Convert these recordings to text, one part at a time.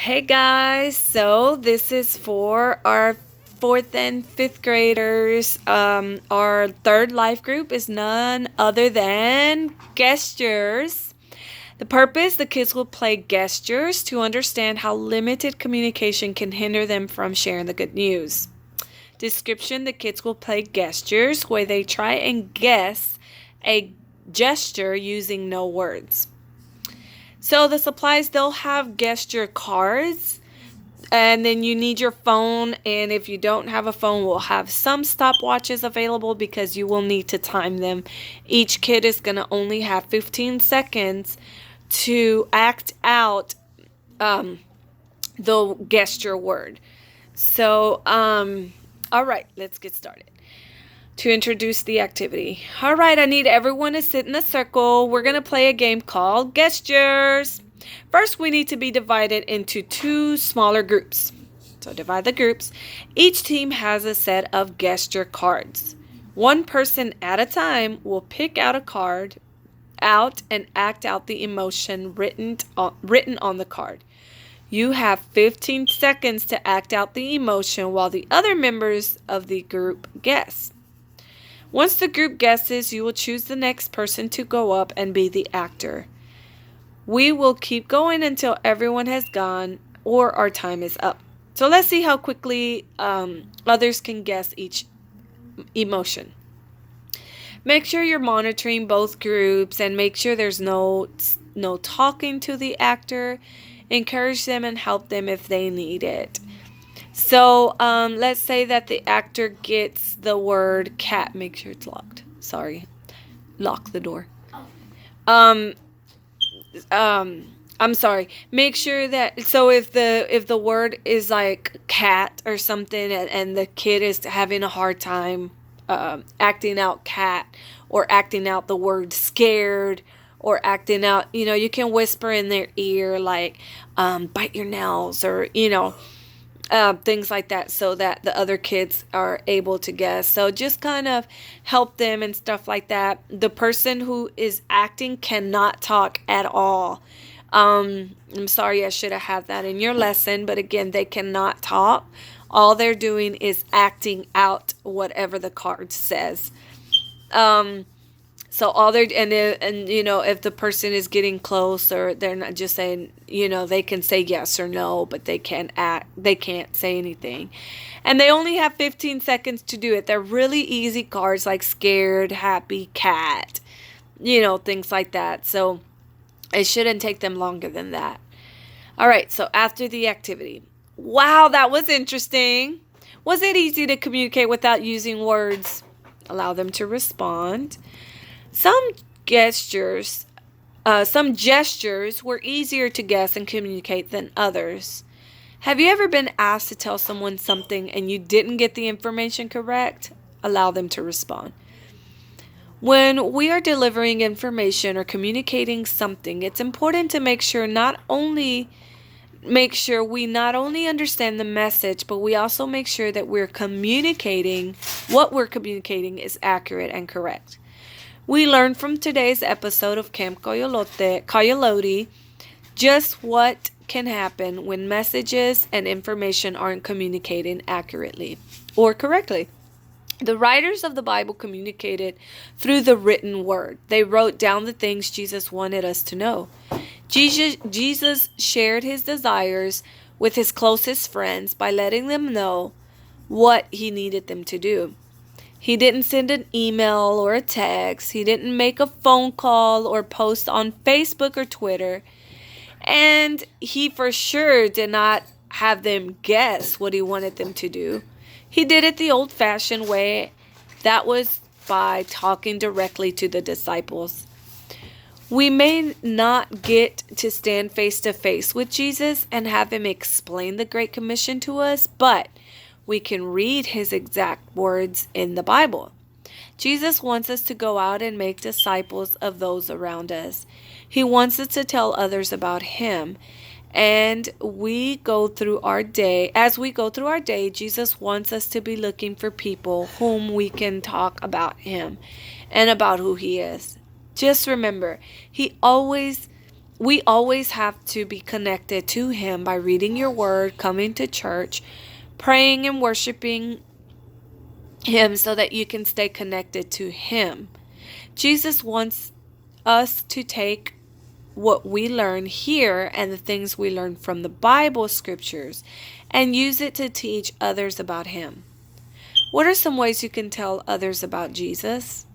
Hey guys, so this is for our 4th and 5th graders. Our third life group is none other than Guesstures. The purpose, the kids will play Guesstures to understand how limited communication can hinder them from sharing the good news. Description, the kids will play Guesstures where they try and guess a gesture using no words. So the supplies, they'll have gesture cards, and then you need your phone, and if you don't have a phone, we'll have some stopwatches available because you will need to time them. Each kid is going to only have 15 seconds to act out the gesture word. So, all right, let's get started. To introduce the activity. All right, I need everyone to sit in a circle. We're going to play a game called Guesstures. First, we need to be divided into two smaller groups. So divide the groups. Each team has a set of gesture cards. One person at a time will pick out a card and act out the emotion written on the card. You have 15 seconds to act out the emotion while the other members of the group guess. Once the group guesses, you will choose the next person to go up and be the actor. We will keep going until everyone has gone or our time is up. So let's see how quickly others can guess each emotion. Make sure you're monitoring both groups and make sure there's no talking to the actor. Encourage them and help them if they need it. So let's say that the actor gets the word cat. Make sure it's locked. Sorry. Lock the door. I'm sorry. Make sure that, so if the word is like cat or something and the kid is having a hard time acting out cat or acting out the word scared or acting out, you can whisper in their ear like bite your nails or, things like that so that the other kids are able to guess. So just kind of help them and stuff like that. The person who is acting cannot talk at all. I'm sorry, I should have had that in your lesson, but again, they cannot talk. All they're doing is acting out whatever the card says. So all they're, and if the person is getting close or they're not just saying, they can say yes or no, but they can't say anything. And they only have 15 seconds to do it. They're really easy cards like scared, happy, cat, things like that. So it shouldn't take them longer than that. All right. So after the activity, wow, that was interesting. Was it easy to communicate without using words? Allow them to respond. Some gestures were easier to guess and communicate than others. Have you ever been asked to tell someone something and you didn't get the information correct? Allow them to respond. When we are delivering information or communicating something, it's important to make sure we not only understand the message, but we also make sure that what we're communicating is accurate and correct. We learned from today's episode of Camp Coyote just what can happen when messages and information aren't communicated accurately or correctly. The writers of the Bible communicated through the written word. They wrote down the things Jesus wanted us to know. Jesus shared his desires with his closest friends by letting them know what he needed them to do. He didn't send an email or a text. He didn't make a phone call or post on Facebook or Twitter. And he for sure did not have them guess what he wanted them to do. He did it the old-fashioned way. That was by talking directly to the disciples. We may not get to stand face-to-face with Jesus and have him explain the Great Commission to us, but we can read his exact words in the Bible. Jesus wants us to go out and make disciples of those around us. He wants us to tell others about him. And as we go through our day, Jesus wants us to be looking for people whom we can talk about him and about who he is. Just remember, he always we always have to be connected to Him by reading your word, coming to church, praying and worshiping Him so that you can stay connected to Him. Jesus wants us to take what we learn here and the things we learn from the Bible scriptures and use it to teach others about Him. What are some ways you can tell others about Jesus?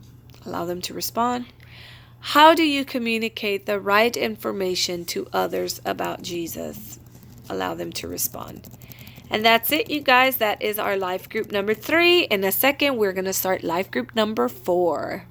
Allow them to respond. How do you communicate the right information to others about Jesus? Allow them to respond. And that's it, you guys. That is our life group number 3. In a second, we're going to start life group number 4.